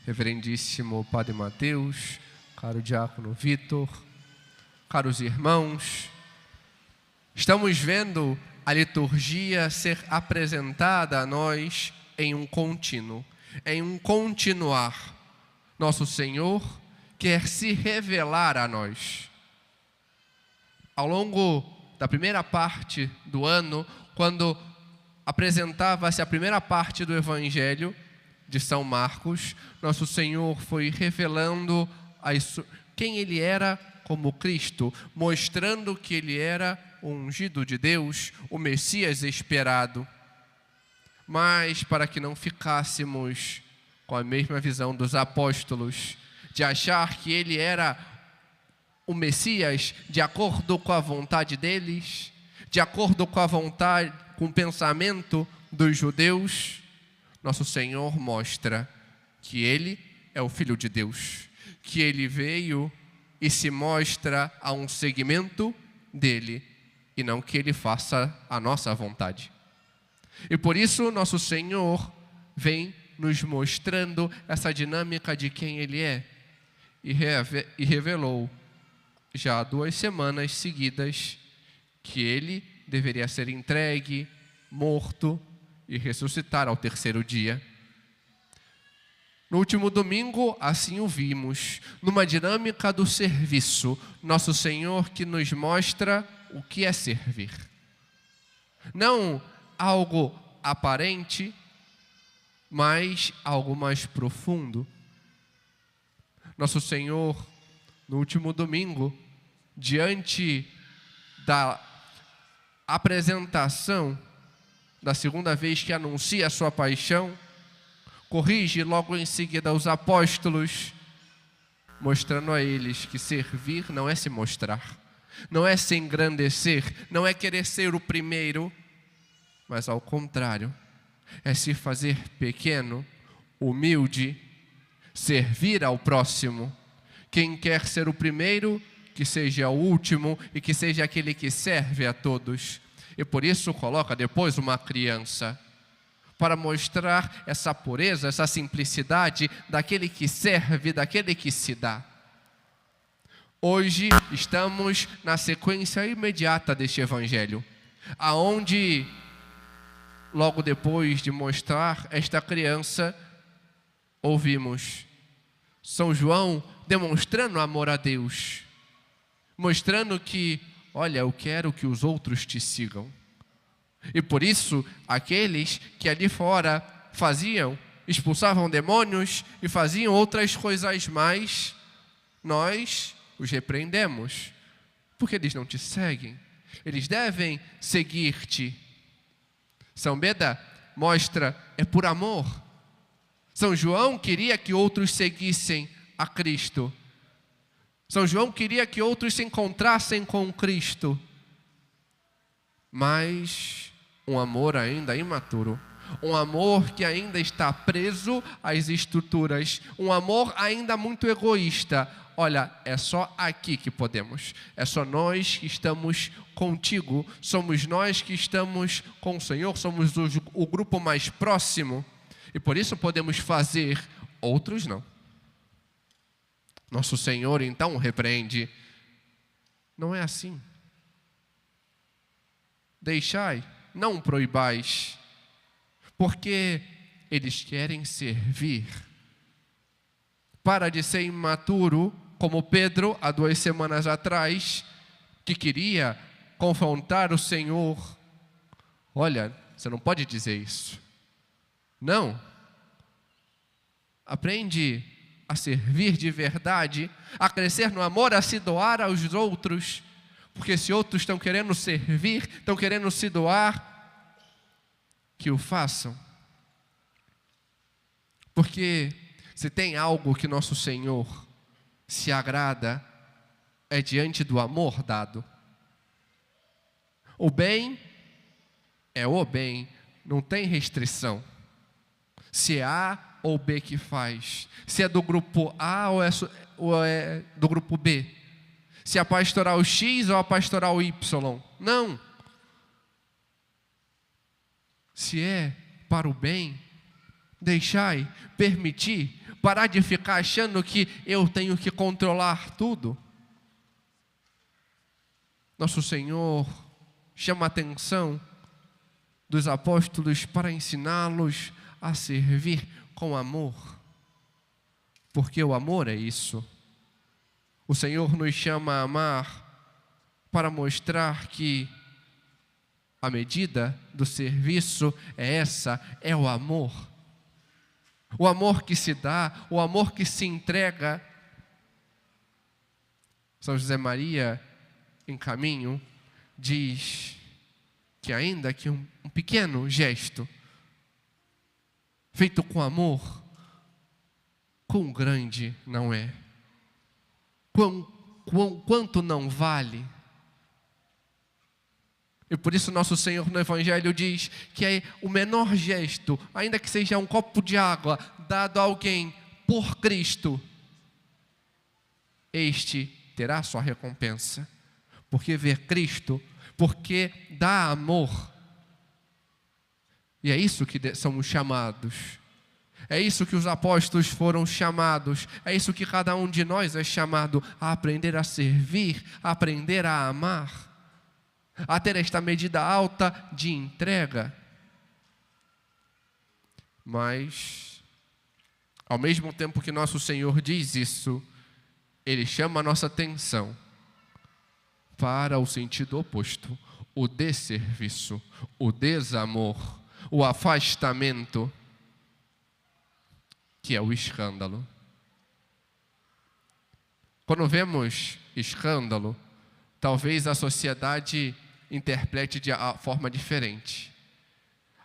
Reverendíssimo Padre Mateus, caro Diácono Vitor, caros irmãos, estamos vendo a liturgia ser apresentada a nós em um contínuo, em um continuar. Nosso Senhor quer se revelar a nós. Ao longo da primeira parte do ano, quando apresentava-se a primeira parte do Evangelho de São Marcos, Nosso Senhor foi revelando quem Ele era como Cristo, mostrando que Ele era o ungido de Deus, o Messias esperado. Mas para que não ficássemos com a mesma visão dos apóstolos, de achar que Ele era o Messias de acordo com a vontade deles, de acordo com a vontade, com o pensamento dos judeus, Nosso Senhor mostra que Ele é o Filho de Deus, que Ele veio e se mostra a um segmento dEle, e não que Ele faça a nossa vontade. E por isso Nosso Senhor vem nos mostrando essa dinâmica de quem Ele é, e revelou já há 2 semanas seguidas que Ele deveria ser entregue, morto e ressuscitar ao 3º dia. No último domingo, assim o vimos, numa dinâmica do serviço, Nosso Senhor que nos mostra o que é servir. Não algo aparente, mas algo mais profundo. Nosso Senhor, no último domingo, diante da apresentação da segunda vez que anuncia a sua paixão, corrige logo em seguida os apóstolos, mostrando a eles que servir não é se mostrar, não é se engrandecer, não é querer ser o primeiro, mas ao contrário, é se fazer pequeno, humilde, servir ao próximo. Quem quer ser o primeiro, que seja o último e que seja aquele que serve a todos. E por isso coloca depois uma criança, para mostrar essa pureza, essa simplicidade daquele que serve, daquele que se dá. Hoje estamos na sequência imediata deste Evangelho, aonde, logo depois de mostrar esta criança, ouvimos São João demonstrando amor a Deus, mostrando que, olha, eu quero que os outros te sigam. E por isso, aqueles que ali fora expulsavam demônios e faziam outras coisas mais, nós os repreendemos, porque eles não te seguem. Eles devem seguir-te. São Beda mostra, é por amor. São João queria que outros seguissem a Cristo. São João queria que outros se encontrassem com Cristo. Mas um amor ainda imaturo, um amor que ainda está preso às estruturas, um amor ainda muito egoísta. Olha, é só aqui que podemos, é só nós que estamos contigo, somos nós que estamos com o Senhor, somos o grupo mais próximo, e por isso podemos fazer, outros não. Nosso Senhor então repreende, não é assim. Deixai, não proibais, porque eles querem servir. Para de ser imaturo, como Pedro, há 2 semanas atrás, que queria confrontar o Senhor. Olha, você não pode dizer isso. Não. Aprende a servir de verdade, a crescer no amor, a se doar aos outros. Porque se outros estão querendo servir, estão querendo se doar, que o façam. Porque se tem algo que Nosso Senhor se agrada, é diante do amor dado. O bem é o bem, não tem restrição. Se é A ou B que faz, se é do grupo A ou é do grupo B, se é a pastoral X ou a pastoral Y, não. Se é para o bem, deixai, permitir, parar de ficar achando que eu tenho que controlar tudo. Nosso Senhor chama a atenção dos apóstolos para ensiná-los a servir com amor, porque o amor é isso. O Senhor nos chama a amar para mostrar que a medida do serviço é essa, é o amor. O amor que se dá, o amor que se entrega. São José Maria, em Caminho, diz que ainda que um pequeno gesto, feito com amor, quão grande não é, quanto não vale. E por isso nosso Senhor no Evangelho diz que é o menor gesto, ainda que seja um copo de água, dado a alguém por Cristo, este terá sua recompensa. Porque ver Cristo, porque dá amor. E é isso que somos chamados. É isso que os apóstolos foram chamados. É isso que cada um de nós é chamado a aprender a servir, a aprender a amar, a ter esta medida alta de entrega. Mas, ao mesmo tempo que nosso Senhor diz isso, Ele chama a nossa atenção para o sentido oposto, o desserviço, o desamor, o afastamento, que é o escândalo. Quando vemos escândalo, talvez a sociedade interprete de forma diferente.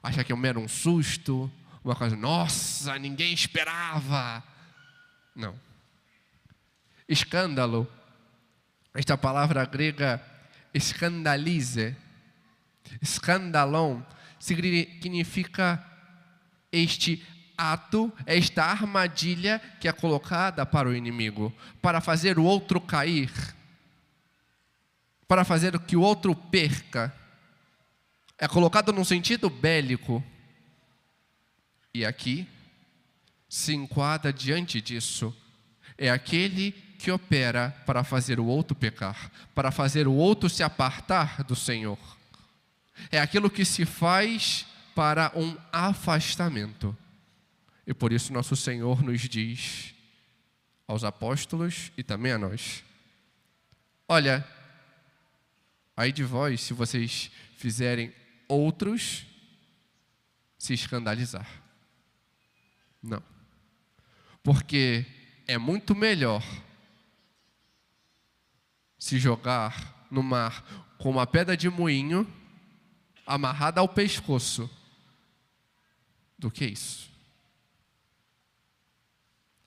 Acha que é um susto, uma coisa, nossa, ninguém esperava. Não. Escândalo, esta palavra grega escandalize, escandalon, significa este ato, esta armadilha que é colocada para o inimigo, para fazer o outro cair, para fazer que o outro perca. É colocado num sentido bélico. E aqui se enquadra diante disso. É aquele que opera para fazer o outro pecar, para fazer o outro se apartar do Senhor. É aquilo que se faz para um afastamento. E por isso nosso Senhor nos diz aos apóstolos e também a nós: olha, ai de vós se vocês fizerem outros se escandalizar. Não. Porque é muito melhor se jogar no mar com uma pedra de moinho amarrada ao pescoço do que isso.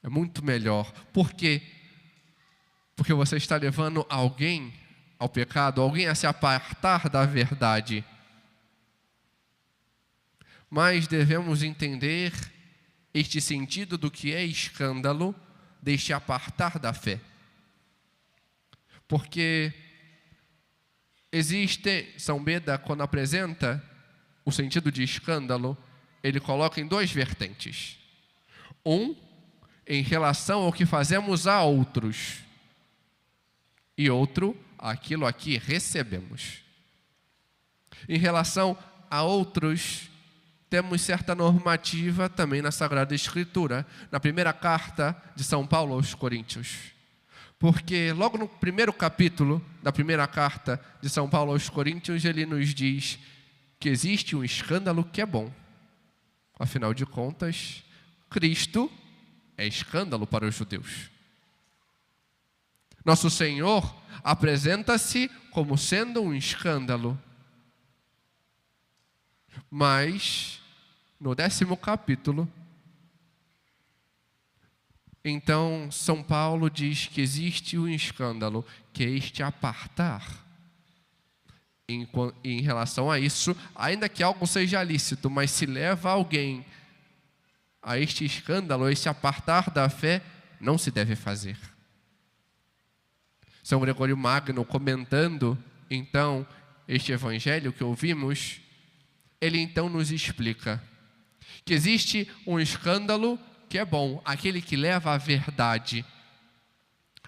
É muito melhor. Por quê? Porque você está levando alguém ao pecado, alguém a se apartar da verdade. Mas devemos entender este sentido do que é escândalo, deste apartar da fé. Porque existe, São Beda, quando apresenta o sentido de escândalo, ele coloca em duas vertentes. Em relação ao que fazemos a outros, e outro, aquilo a que recebemos. Em relação a outros, temos certa normativa também na Sagrada Escritura, na primeira carta de São Paulo aos Coríntios. Porque logo no primeiro capítulo da primeira carta de São Paulo aos Coríntios, ele nos diz que existe um escândalo que é bom. Afinal de contas, Cristo é escândalo para os judeus. Nosso Senhor apresenta-se como sendo um escândalo. Mas, no 10º capítulo, então São Paulo diz que existe um escândalo, que é este apartar. Em relação a isso, ainda que algo seja lícito, mas se leva alguém a este escândalo, a este apartar da fé, não se deve fazer. São Gregório Magno, comentando, então, este evangelho que ouvimos, ele então nos explica que existe um escândalo que é bom, aquele que leva a verdade,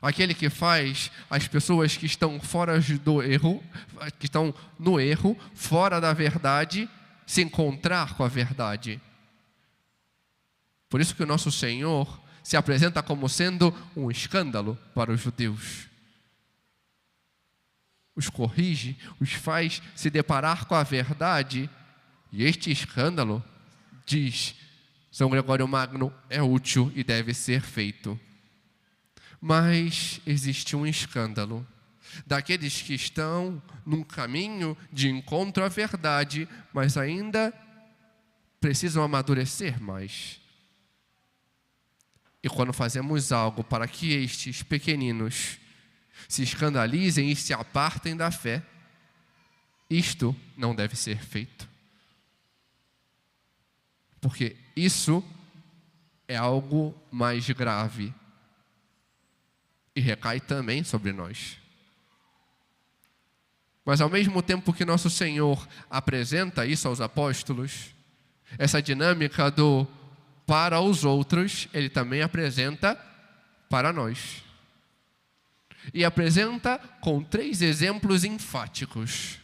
aquele que faz as pessoas que estão fora do erro, que estão no erro, fora da verdade, se encontrar com a verdade. Por isso que o nosso Senhor se apresenta como sendo um escândalo para os judeus. Os corrige, os faz se deparar com a verdade, e este escândalo, diz São Gregório Magno, é útil e deve ser feito. Mas existe um escândalo daqueles que estão num caminho de encontro à verdade, mas ainda precisam amadurecer mais. E quando fazemos algo para que estes pequeninos se escandalizem e se apartem da fé, isto não deve ser feito. Porque isso é algo mais grave e recai também sobre nós. Mas ao mesmo tempo que nosso Senhor apresenta isso aos apóstolos, essa dinâmica do para os outros, Ele também apresenta para nós. E apresenta com 3 exemplos enfáticos.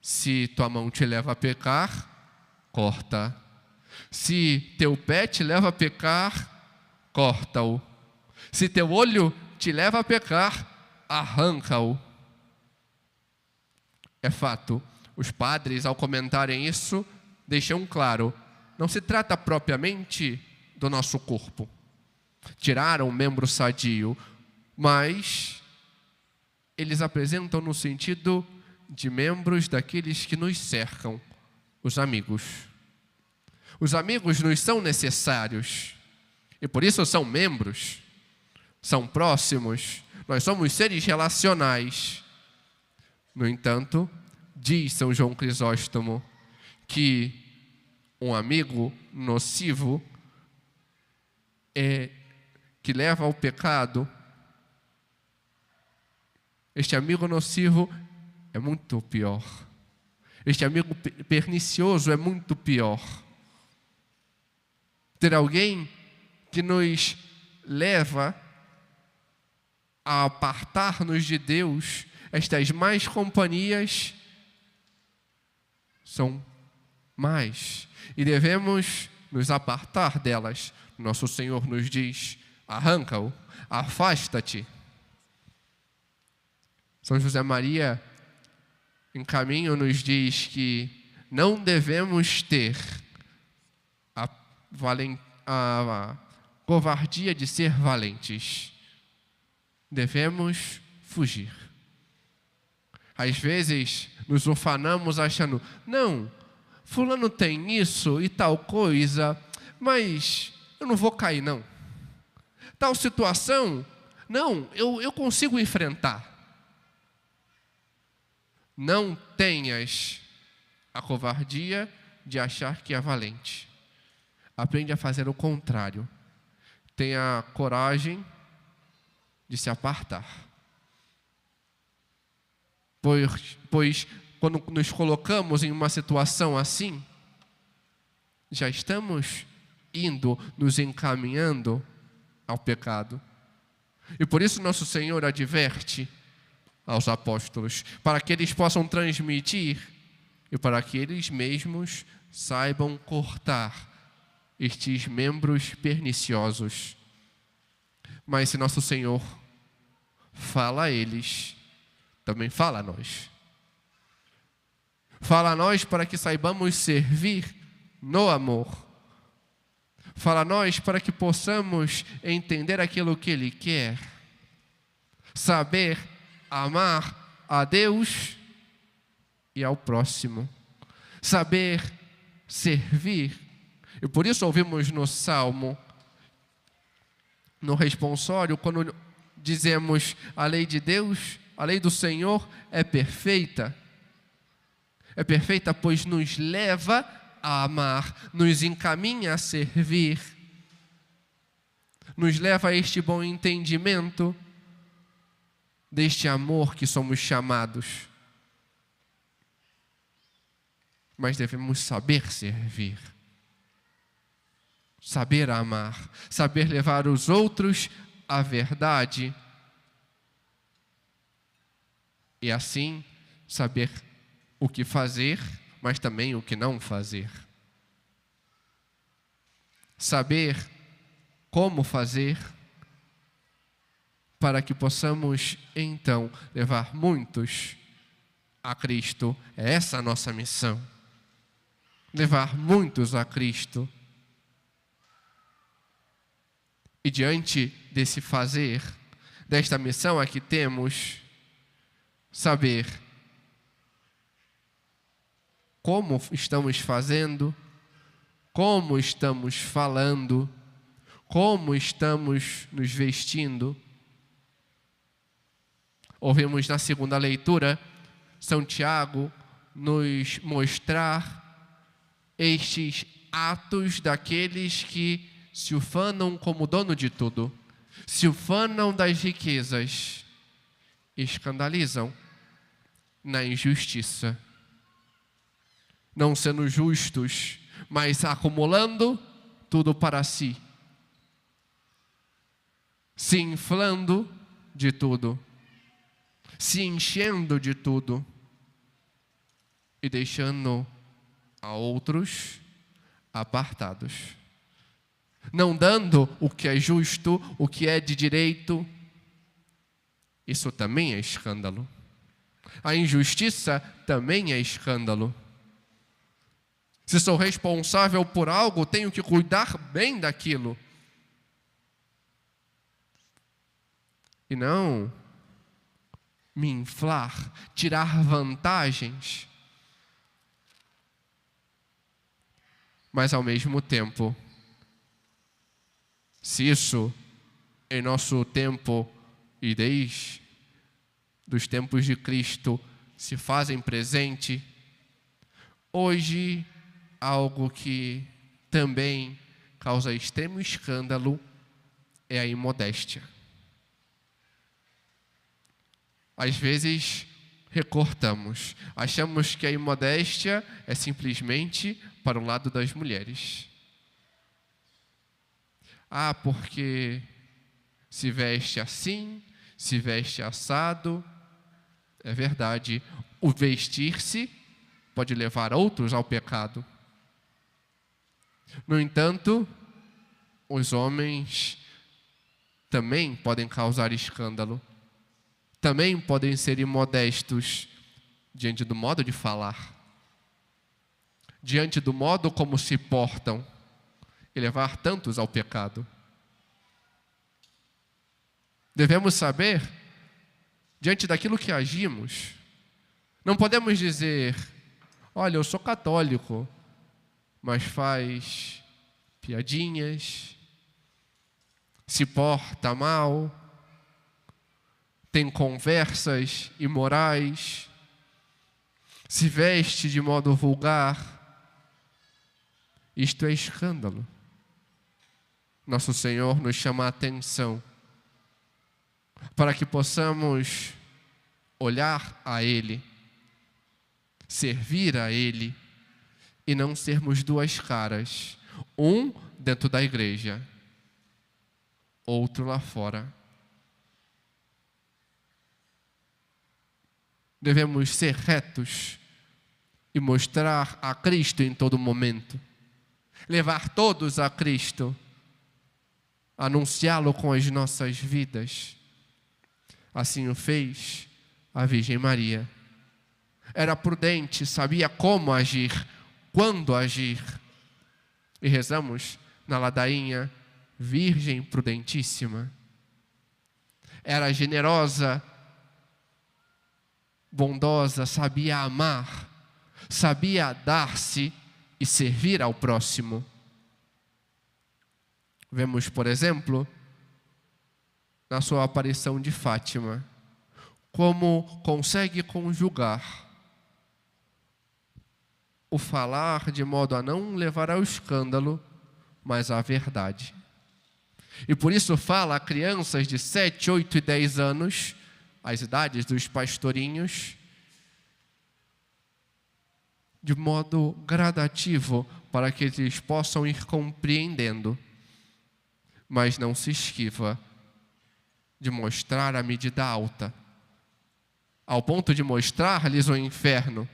Se tua mão te leva a pecar, corta. Se teu pé te leva a pecar, corta-o. Se teu olho te leva a pecar, arranca-o. É fato, os padres, ao comentarem isso, deixam claro, não se trata propriamente do nosso corpo. Tiraram um membro sadio, mas eles apresentam no sentido de membros daqueles que nos cercam, os amigos. Os amigos nos são necessários, e por isso são membros, são próximos, nós somos seres relacionais. No entanto, diz São João Crisóstomo que um amigo nocivo que leva ao pecado, este amigo nocivo é muito pior. Este amigo pernicioso é muito pior. Ter alguém que nos leva a apartar-nos de Deus, estas más companhias são más e devemos nos apartar delas. Nosso Senhor nos diz, arranca-o, afasta-te. São José Maria, em Caminho, nos diz que não devemos ter a covardia de ser valentes. Devemos fugir. Às vezes, nos ufanamos achando, não, fulano tem isso e tal coisa, mas eu não vou cair, não. Tal situação, não, eu consigo enfrentar. Não tenhas a covardia de achar que é valente. Aprende a fazer o contrário. Tenha coragem de se apartar. Pois quando nos colocamos em uma situação assim, já estamos nos encaminhando ao pecado. E por isso nosso Senhor adverte aos apóstolos, para que eles possam transmitir e para que eles mesmos saibam cortar estes membros perniciosos. Mas se nosso Senhor fala a eles, também fala a nós. Fala a nós para que saibamos servir no amor. Fala a nós para que possamos entender aquilo que Ele quer. Saber amar a Deus e ao próximo. Saber servir. E por isso ouvimos no Salmo, no responsório, quando dizemos a lei de Deus, a lei do Senhor é perfeita. É perfeita, pois nos leva a amar, nos encaminha a servir, nos leva a este bom entendimento deste amor que somos chamados. Mas devemos saber servir. saber amar, saber levar os outros à verdade e assim saber o que fazer, mas também o que não fazer. Saber como fazer para que possamos então levar muitos a Cristo. É essa a nossa missão. Levar muitos a Cristo. E diante desse fazer, desta missão aqui temos saber como estamos fazendo, como estamos falando, como estamos nos vestindo. Ouvimos na segunda leitura São Tiago nos mostrar estes atos daqueles que se ufanam como dono de tudo, se ufanam das riquezas, escandalizam na injustiça, não sendo justos, mas acumulando tudo para si, se inflando de tudo, se enchendo de tudo e deixando a outros apartados, não dando o que é justo, o que é de direito. Isso também é escândalo. A injustiça também é escândalo. Se sou responsável por algo, tenho que cuidar bem daquilo. E não me inflar, tirar vantagens. Mas ao mesmo tempo, se isso em nosso tempo e desde os tempos de Cristo se fazem presente, hoje algo que também causa extremo escândalo é a imodéstia. Às vezes recortamos, achamos que a imodéstia é simplesmente para o lado das mulheres. Porque se veste assim, se veste assado. É verdade, o vestir-se pode levar outros ao pecado. No entanto, os homens também podem causar escândalo, também podem ser imodestos diante do modo de falar, diante do modo como se portam, e levar tantos ao pecado. Devemos saber, diante daquilo que agimos, não podemos dizer: olha, eu sou católico, mas faz piadinhas, se porta mal, tem conversas imorais, se veste de modo vulgar. Isto é escândalo. Nosso Senhor nos chama a atenção para que possamos olhar a Ele, servir a Ele e não sermos duas caras, um dentro da igreja, outro lá fora. Devemos ser retos e mostrar a Cristo em todo momento, levar todos a Cristo, anunciá-lo com as nossas vidas. Assim o fez a Virgem Maria. Era prudente, sabia como agir, quando agir. E rezamos na ladainha: Virgem prudentíssima. Era generosa, bondosa, sabia amar, sabia dar-se e servir ao próximo. Vemos, por exemplo, na sua aparição de Fátima, como consegue conjugar o falar de modo a não levar ao escândalo, mas à verdade. E por isso fala a crianças de 7, 8 e 10 anos, as idades dos pastorinhos, de modo gradativo, para que eles possam ir compreendendo, mas não se esquiva de mostrar a medida alta, ao ponto de mostrar-lhes o inferno.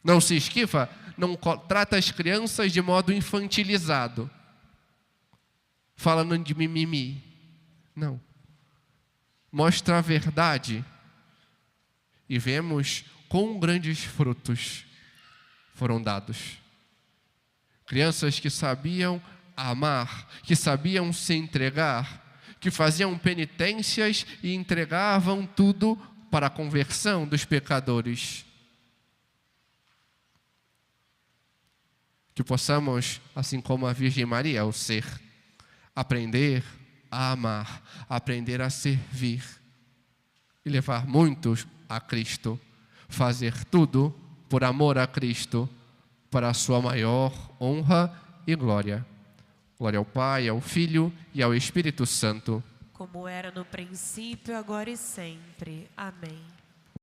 Não se esquiva, não trata as crianças de modo infantilizado, falando de mimimi. Não. Mostra a verdade e vemos quão grandes frutos foram dados. Crianças que sabiam amar, que sabiam se entregar, que faziam penitências e entregavam tudo para a conversão dos pecadores. Que possamos, assim como a Virgem Maria, o ser, aprender a amar, aprender a servir e levar muitos a Cristo, fazer tudo por amor a Cristo, para a sua maior honra e glória. Glória ao Pai, ao Filho e ao Espírito Santo. Como era no princípio, agora e sempre. Amém.